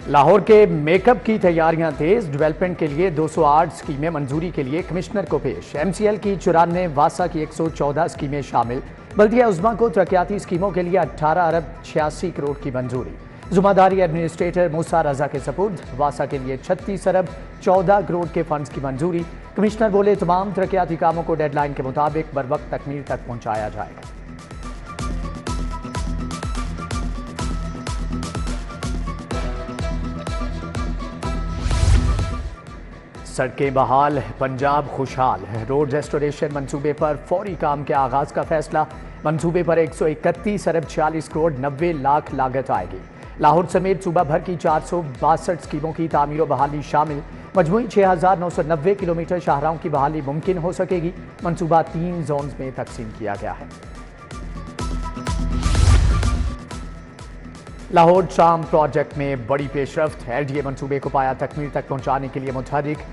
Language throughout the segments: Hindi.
लाहौर के मेकअप की तैयारियां तेज। डेवलपमेंट के लिए 208 स्कीमें मंजूरी के लिए कमिश्नर को पेश। MCL की 94, वासा की 114 स्कीमें शामिल। बल्दिया उज़्मा को तरक्याती स्कीमों के लिए 18 अरब 86 करोड़ की मंजूरी। जुम्मेदारी एडमिनिस्ट्रेटर मूसा रजा के सपुर्द। वासा के लिए 36 अरब 14 करोड़ के फंड्स की मंजूरी। कमिश्नर बोले, तमाम तरक्याती कामों को डेडलाइन के मुताबिक बर वक्त तकमील तक पहुंचाया जाएगा। सड़कें बहाल, पंजाब खुशहाल। रोड रेस्टोरेशन मंसूबे पर फौरी काम के आगाज का फैसला। मंसूबे पर 131 अरब 46 करोड़ 90 लाख लागत आएगी। लाहौर समेत सूबा भर की 462 स्कीमों की तामीर व बहाली शामिल। मजमूई 6990 किलोमीटर शाहराहों की बहाली मुमकिन हो सकेगी। मंसूबा 3 जोन में तकसीम किया गया है। लाहौर ट्राम प्रोजेक्ट में बड़ी पेशरफ्त। LDA मंसूबे को पाया तकमील तक पहुंचाने के लिए मुतहर्रिक।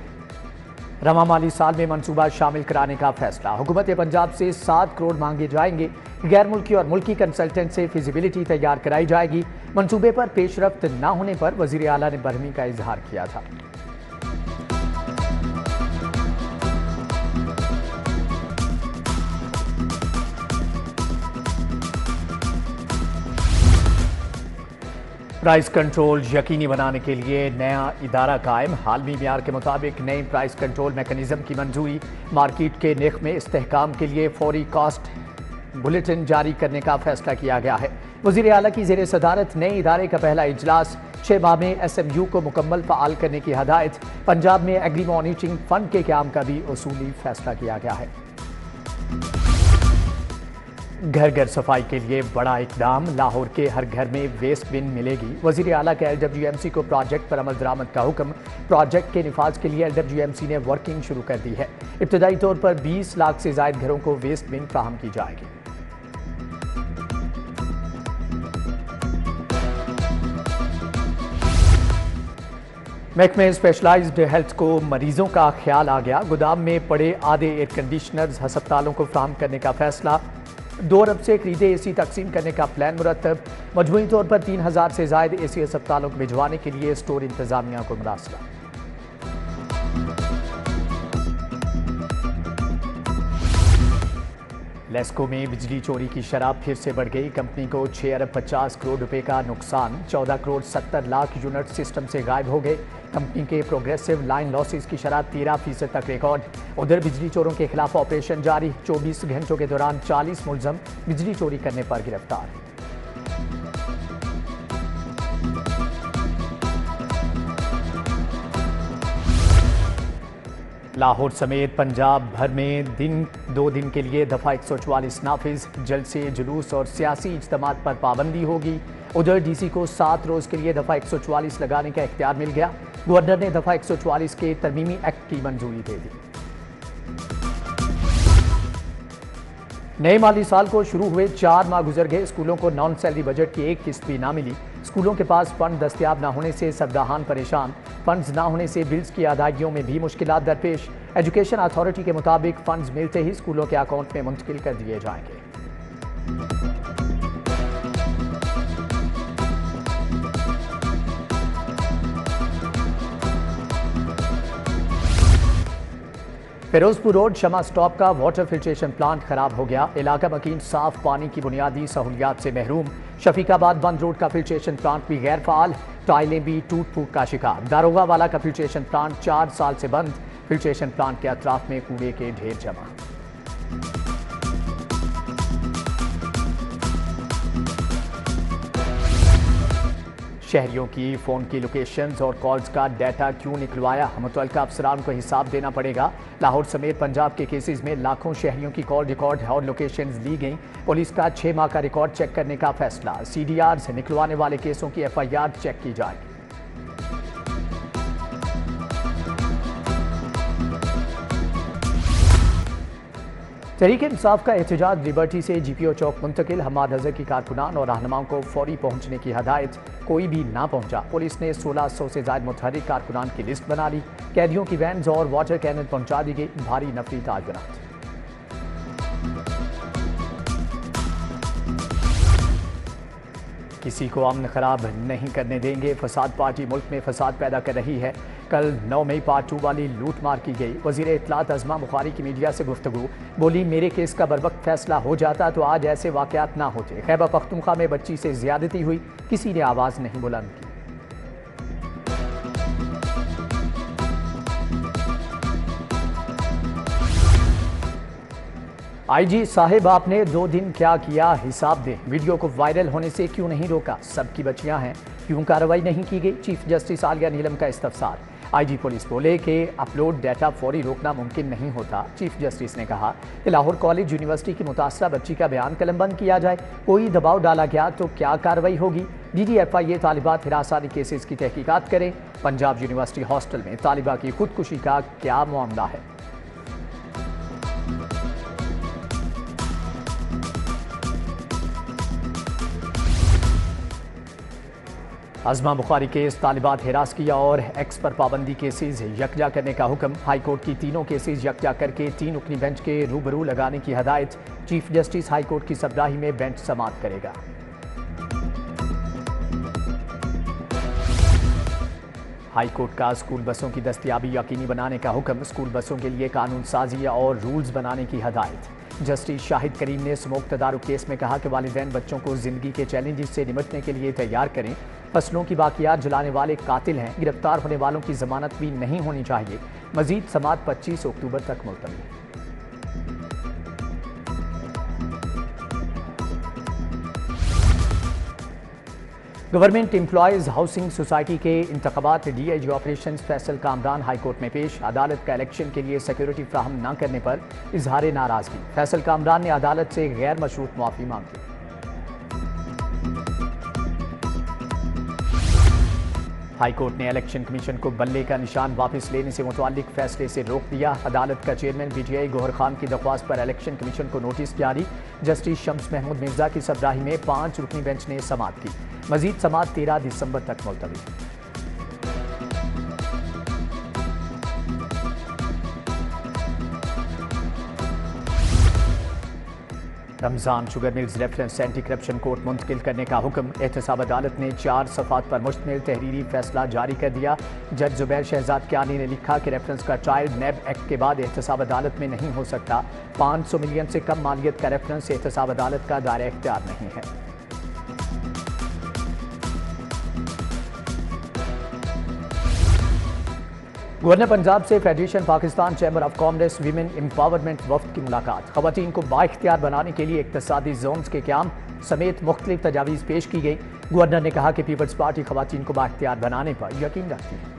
रवा माली साल में मंसूबा शामिल कराने का फैसला। हुकूमत पंजाब से 7 करोड़ मांगे जाएंगे। गैर मुल्की और मुल्की कंसल्टेंट से फिजिबिलिटी तैयार कराई जाएगी। मंसूबे पर पेशरफ्त न होने पर वजीर आला ने बरहमी का इजहार किया था। प्राइस कंट्रोल यकीनी बनाने के लिए नया इदारा कायम। हालमी मियार के मुताबिक नई प्राइस कंट्रोल मैकेनिज्म की मंजूरी। मार्केट के नर्ख में इस्तेहकाम के लिए फौरी कॉस्ट बुलेटिन जारी करने का फैसला किया गया है। वजीर आला की ज़ेर सदारत नए इदारे का पहला इजलास। 6 माह में SMU को मुकम्मल फ़ाल करने की हदायत। पंजाब में एग्री मॉनिटरिंग फंड के क़याम का भी उसूली फैसला किया गया है। घर घर सफाई के लिए बड़ा इकदाम। लाहौर के हर घर में वेस्ट बिन मिलेगी। वजीर आला के LWMC को प्रोजेक्ट पर अमल दरामद का हुक्म। प्रोजेक्ट के निफाज के लिए LWMC ने वर्किंग शुरू कर दी है। इब्तदाई तौर पर 20 लाख से ज्यादा घरों को वेस्ट बिन फराहम की जाएगी। महकमे स्पेशलाइज्ड हेल्थ को मरीजों का ख्याल आ गया। गोदाम में पड़े आधे एयर कंडीशनर्स हस्पतालों को फराहम करने का फैसला। 2 अरब से खरीदे AC तकसीम करने का प्लान मुरतब। मजमूई तौर पर 3000 से ज्यादा AC अस्पतालों को भिजवाने के लिए स्टोर इंतजामिया को मुरासला। लेस्को में बिजली चोरी की शराब फिर से बढ़ गई। कंपनी को 6 अरब 50 करोड़ रुपए का नुकसान। 14 करोड़ 70 लाख यूनिट सिस्टम से गायब हो गए। कंपनी के प्रोग्रेसिव लाइन लॉसेस की शरह 13% तक रिकॉर्ड। उधर बिजली चोरों के खिलाफ ऑपरेशन जारी। 24 घंटों के दौरान 40 मुलजम बिजली चोरी करने पर गिरफ्तार। लाहौर समेत पंजाब भर में 2 दिन के लिए दफ़ा 144 नाफिज। जलसे, जुलूस और सियासी इज्तिमात पर पाबंदी होगी। उधर DC को 7 रोज़ के लिए दफ़ा 144 लगाने का इख्तियार मिल गया। गवर्नर ने दफ़ा 144 के तरमीमी एक्ट की मंजूरी दे दी। नए माली साल को शुरू हुए 4 माह गुजर गए। स्कूलों को नॉन सैलरी बजट की एक किस्त भी ना मिली। स्कूलों के पास फंड दस्तियाब न होने से सरदाहान परेशान। फंड्स न होने से बिल्स की अदायगियों में भी मुश्किलात दरपेश। एजुकेशन अथॉरिटी के मुताबिक फंड्स मिलते ही स्कूलों के अकाउंट में मुंतकिल कर दिए जाएंगे। फिरोजपुर रोड शमा स्टॉप का वाटर फिल्ट्रेशन प्लांट खराब हो गया। इलाका मकीन साफ पानी की बुनियादी सहूलियात से महरूम। शफीकाबाद बंद रोड का फिल्ट्रेशन प्लांट भी गैर फाल। टाइलें भी टूट फूट का शिकार। दारोगा वाला का फिल्ट्रेशन प्लांट 4 साल से बंद। फिल्ट्रेशन प्लांट के अतराफ में कूड़े के ढेर जमा। शहरियों की फ़ोन की लोकेशंस और कॉल्स का डाटा क्यों निकलवाया? मुतल्लिका अफसरान को हिसाब देना पड़ेगा। लाहौर समेत पंजाब के केसेस में लाखों शहरियों की कॉल रिकॉर्ड और लोकेशंस ली गई। पुलिस का 6 माह का रिकॉर्ड चेक करने का फैसला। CDRs निकलवाने वाले केसों की FIR चेक की जाएगी। तहरीक-ए-इंसाफ का एहतजाज लिबर्टी से GPO चौक मुंतकिल। हमाद अजहर की कारकुनान और रहनुमाओं को फौरी पहुंचने की हदायत। कोई भी ना पहुंचा। पुलिस ने 1600 से ज्यादा मुतहर्रिक कारकुनान की लिस्ट बना ली। कैदियों की वैन्स और वाटर कैनन पहुंचा दी गई। भारी नफरी तायनात। किसी को अमन खराब नहीं करने देंगे। फसाद पार्टी मुल्क में फसाद पैदा कर रही है। कल 9 मई पार्ट 2 वाली लूट मार की गई। वज़ीर इत्तलात अज़मा बुखारी की मीडिया से गुफ्तगू, बोली मेरे केस का बरवक्त फैसला हो जाता तो आज ऐसे वाक़यात ना होते। खैबर पख्तूनख्वा में बच्ची से ज़्यादती हुई, किसी ने आवाज़ नहीं बुलंद की। आईजी साहिब आपने 2 दिन क्या किया हिसाब दें। वीडियो को वायरल होने से क्यों नहीं रोका? सबकी बच्चियां हैं, क्यों कार्रवाई नहीं की गई? चीफ जस्टिस आलिया नीलम का इस्तफसार। आईजी पुलिस बोले कि अपलोड डाटा फौरी रोकना मुमकिन नहीं होता। चीफ जस्टिस ने कहा कि लाहौर कॉलेज यूनिवर्सिटी की मुतासरा बच्ची का बयान कलमबंद किया जाए। कोई दबाव डाला गया तो क्या कार्रवाई होगी? DDFIA तालिबात हिरासानी केसेस की तहकीकात करें। पंजाब यूनिवर्सिटी हॉस्टल में तालिबा की खुदकुशी का क्या मामला है? अज़मा बुखारी केस, तालिबात हिरास किया और एक्स पर पाबंदी केसेस यकजा करने का हुक्म। हाईकोर्ट की तीनों केसेस यकजा करके 3 रुकनी बेंच के रूबरू लगाने की हदायत। चीफ जस्टिस हाईकोर्ट की सरबराही में बेंच समाअत करेगा। हाईकोर्ट का स्कूल बसों की दस्तयाबी यकीनी बनाने का हुक्म। स्कूल बसों के लिए कानून साजी और रूल्स बनाने की हदायत। जस्टिस शाहिद करीम ने स्मोक तदारुक केस में कहा कि वालिदैन बच्चों को जिंदगी के चैलेंजेस से निपटने के लिए तैयार करें। फसलों की बाकियात जलाने वाले कातिल हैं। गिरफ्तार होने वालों की जमानत भी नहीं होनी चाहिए। मजीद समाअत 25 अक्टूबर तक मुलतवी। गवर्नमेंट एम्प्लॉयज़ हाउसिंग सोसाइटी के इंतखाबात DIG operation Faisal Kamran high court में पेश। अदालत का इलेक्शन के लिए सिक्योरिटी फ्राहम न करने पर इजहार नाराजगी। फैसल कामरान ने अदालत से गैर मशरूत माफी मांगी। हाईकोर्ट ने इलेक्शन कमीशन को बल्ले का निशान वापस लेने से मुताल्लिक फैसले से रोक दिया। अदालत का चेयरमैन PTI गौहर खान की दरख्वास्त पर इलेक्शन कमीशन को नोटिस जारी। जस्टिस शम्स महमूद मिर्जा की सरबराही में 5 रुकनी बेंच ने समाअत की। मजीद समाअत 13 दिसंबर तक मुलतवी। Ramzan sugar mills reference anti corruption court मुंतकिल करने का हुक्म। एहतसाब अदालत ने 4 सफ़ात पर मुश्तमिल तहरीरी फैसला जारी कर दिया। जज जुबैर शहजाद क्यानी ने लिखा कि रेफरेंस का ट्रायल नैब एक्ट के बाद एहतसाब अदालत में नहीं हो सकता। 500 मिलियन से कम मालियत का रेफरेंस एहतसाब अदालत का दायरा इख्तियार नहीं है। गवर्नर पंजाब से federation Pakistan chamber of commerce women empowerment वफ्द की मुलाकात। खवातीन को बाइख्तियार बनाने के लिए इक्तसादी जोन्स के क़याम समेत मुख्तलिफ तजावीज़ पेश की गई। गवर्नर ने कहा कि पीपल्स पार्टी खवातीन को बाइख्तियार बनाने पर यकीन रखती है।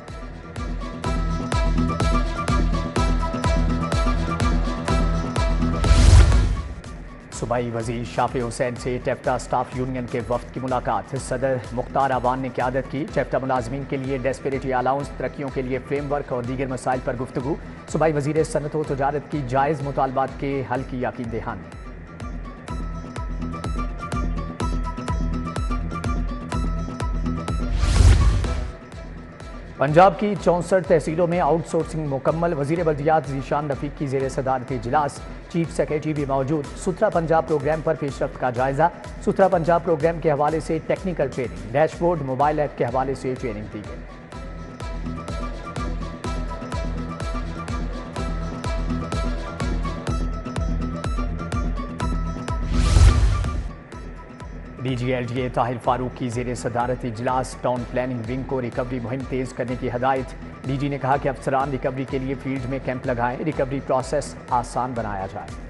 सूबाई वजीर शाफी हुसैन से टेफ्टा स्टाफ यूनियन के वफ्द की मुलाकात। सदर मुख्तार अवान ने क़यादत की। टेफ्टा मुलाजमीन के लिए डेस्पेरिटी अलाउंस, तरक्कियों के लिए फ्रेमवर्क और दीगर मसाइल पर गुफ्तगू। सूबाई वजीर सनत व तजारत की जायज़ मुतालबात के हल की यकीन दहानी। पंजाब की 64 तहसीलों में आउटसोर्सिंग मुकम्मल। वजीर बल्दियात ज़ीशान रफ़ीक की ज़ेर सदारत इजलास। चीफ सेक्रेटरी भी मौजूद। सुथरा पंजाब प्रोग्राम पर पेशरफ्त का जायजा। सुथरा पंजाब प्रोग्राम के हवाले से technical training, dashboard, mobile app के हवाले से ट्रेनिंग दी गई। DG LGA ताहिर फारूक की ज़ेर सदारत इजलास। टाउन प्लानिंग विंग को रिकवरी मुहिम तेज़ करने की हदायत। DG ने कहा कि अफसरान रिकवरी के लिए फील्ड में कैंप लगाएं, रिकवरी प्रोसेस आसान बनाया जाए।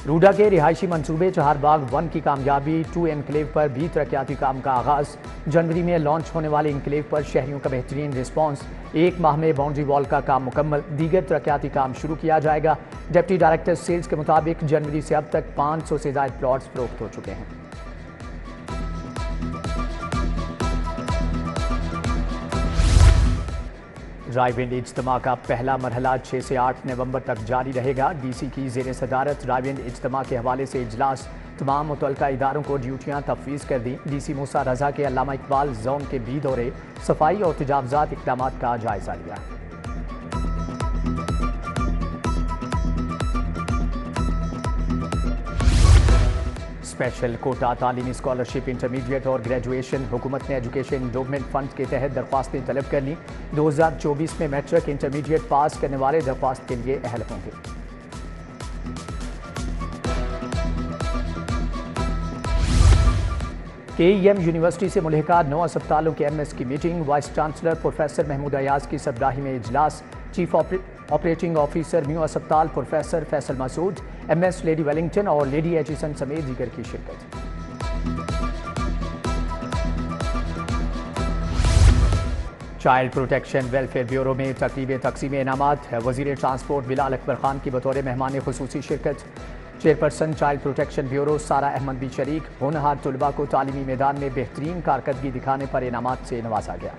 रूडा के रिहायशी मंसूबे चहारबाग 1 की कामयाबी। 2 एनक्लेव पर भी तरक्याती काम का आगाज। जनवरी में लॉन्च होने वाले एनक्लेव पर शहरियों का बेहतरीन रिस्पॉन्स। 1 माह में बाउंड्री वॉल का काम मुकम्मल। दीगर तरक्याती काम शुरू किया जाएगा। डिप्टी डायरेक्टर सेल्स के मुताबिक जनवरी से अब तक 500 से ज़ायद प्लॉट्स फरोख्त हो चुके हैं। रायविंड इज्तिमा का पहला मरहला 6 से 8 नवंबर तक जारी रहेगा। DC की ज़ेर सदारत रायविंड इज्तिमा के हवाले से इजलास। तमाम मुतल्लिका इदारों को ड्यूटियाँ तफवीज़ कर दी। DC मूसा रजा के अल्लामा इकबाल जोन के भी दौरे, सफाई और तजावज़ात इक़दामात का जायज़ा लिया। स्पेशल कोटा तालीमी स्कॉलरशिप इंटरमीडिएट और ग्रेजुएशन हुकूमत ने एजुकेशन इंडोमेंट फंड के तहत दरख्वास्तें तलब कर ली। 2024 में मैट्रिक इंटरमीडिएट पास करने वाले दरख्वास्त के लिए अहल होंगे। KEM यूनिवर्सिटी से मुल्हिका 9 अस्पतालों के MS की meeting. Vice chancellor professor Mahmood Ayaz की सरबराही में इजलास। चीफ ऑपरेटिंग ऑफिसर म्यू अस्पताल professor Faisal Masood, MS lady Willingdon और लेडी एचिसन समेत दीगर की शिरकत। चाइल्ड प्रोटेक्शन वेलफेयर ब्यूरो में तकरीब तकसीम इनामात। वजीर ट्रांसपोर्ट बिलाल अकबर खान की बतौर मेहमान खुसूसी शिरकत। चेयरपर्सन चाइल्ड प्रोटेक्शन ब्यूरो सारा अहमद भी शरीक। होनहार तलबा को तालीमी मैदान में बेहतरीन कारकर्दगी दिखाने पर इनामात से नवाजा गया।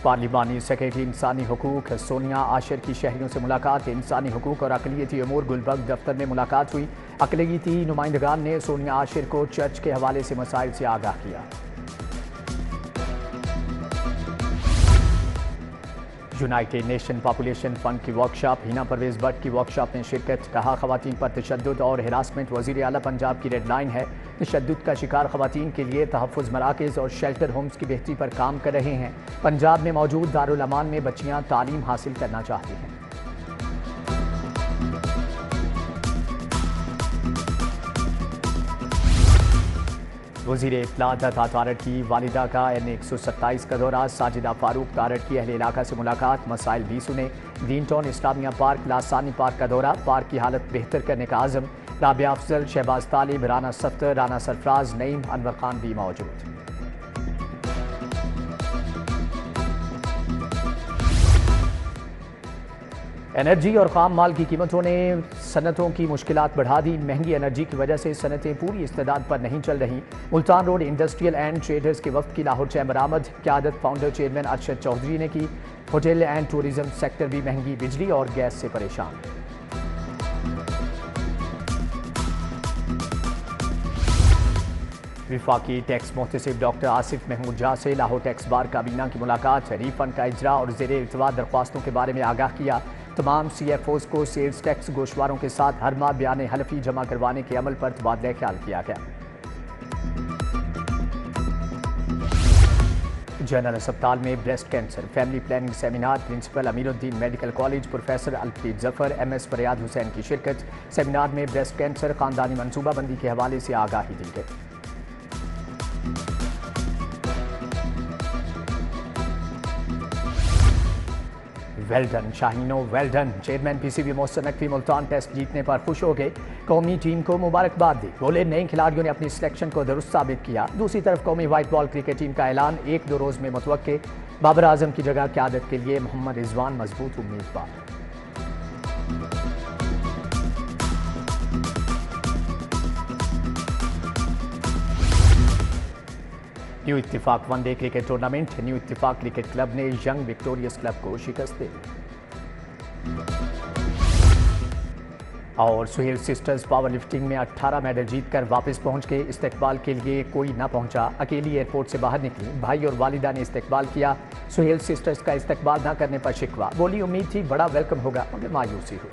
पार्लिमानी सेक्रेटरी इंसानी हुकूक सोनिया आशिर की शहरियों से मुलाकात। इंसानी हुकूक और अकलियती अमूर गुलबर्ग दफ्तर में मुलाकात हुई। अकलियती नुमाइंदगान ने सोनिया आशिर को चर्च के हवाले से मसाइल से आगाह किया। यूनाइटेड नेशन पॉपुलेशन फंड की वर्कशॉप। हिना परवेज भट्ट की वर्कशॉप में शिरकत। कहा खवातीन पर तशद्दुद और हिरासमेंट वज़ीर आला पंजाब की रेड लाइन है। तशद्दुद का शिकार खवातीन के लिए तहफ़्फ़ुज़ मराकज़ और शेल्टर होम्स की बेहतरी पर काम कर रहे हैं। पंजाब में मौजूद दारुल अमान में बच्चियाँ तालीम हासिल करना चाहती हैं। वज़ीर इत्तलात तारड़ की वालिदा का N127 का दौरा। साजिदा फारूक तारड़ की अहले इलाका से मुलाकात। मसाइल भी सुने। Green town Islamia park Lasani park का दौरा। पार्क की हालत बेहतर करने का आज़म। राबिया अफजल, शहबाज तालिब, राना सफ्तर, राना सरफराज, नईम, अनवर खान भी मौजूद। एनर्जी और खाम माल की कीमतों ने सनतों की मुश्किलात बढ़ा दी। महंगी एनर्जी की वजह से सनतें पूरी इस्तेदाद पर नहीं चल रही। Multan road industrial and traders के वफ्द की लाहौर चैम्बर आमद। क़यादत फाउंडर चेयरमैन अरशद चौधरी ने की। होटल एंड टूरिज्म सेक्टर भी महंगी बिजली और गैस से परेशान। विफाकी टैक्स मुहतसिब डॉक्टर आसिफ महमूद झा से लाहौर टैक्स बार काबीना की मुलाकात। रिफंड का इजरा और ज़ेर इल्तवा दरख्वास्तों के बारे में आगाह किया। तमाम CFOs को सेल्स टैक्स गोशवारों के साथ हर माह बयान हलफी जमा करवाने के अमल पर तबादला ख्याल किया गया। जनरल अस्पताल में breast cancer family planning seminar. Principal Amiruddin medical college professor Alfarid Zafar, MS Faryad Hussain की शिरकत। सेमिनार में ब्रेस्ट कैंसर खानदानी मनसूबाबंदी के हवाले से आगाही दी गई। वेल्डन शाहीनो well done. Chairman PCB Mohsin Naqvi Multan test जीतने पर खुश हो गए। कौमी टीम को मुबारकबाद दी। बोले नए खिलाड़ियों ने अपनी सिलेक्शन को दुरुस्त साबित किया। दूसरी तरफ कौमी वाइट बॉल क्रिकेट टीम का ऐलान 1-2 रोज में मुतवक्के। बाबर आजम की जगह क़यादत के लिए मोहम्मद रिजवान मजबूत उम्मीदवार। New Ittifaq one day cricket tournament. New Ittifaq cricket club ने यंग विक्टोरियस क्लब को शिकस्त दी। और सुहेल सिस्टर्स पावर लिफ्टिंग में 18 मेडल जीतकर वापस पहुंच गए। इस्तकबाल के लिए कोई ना पहुंचा। अकेली एयरपोर्ट से बाहर निकली। भाई और वालिदा ने इस्तकबाल किया। सुहेल सिस्टर्स का इस्तकबाल ना करने पर शिकवा। बोली उम्मीद थी बड़ा वेलकम होगा मगर मायूसी हुई।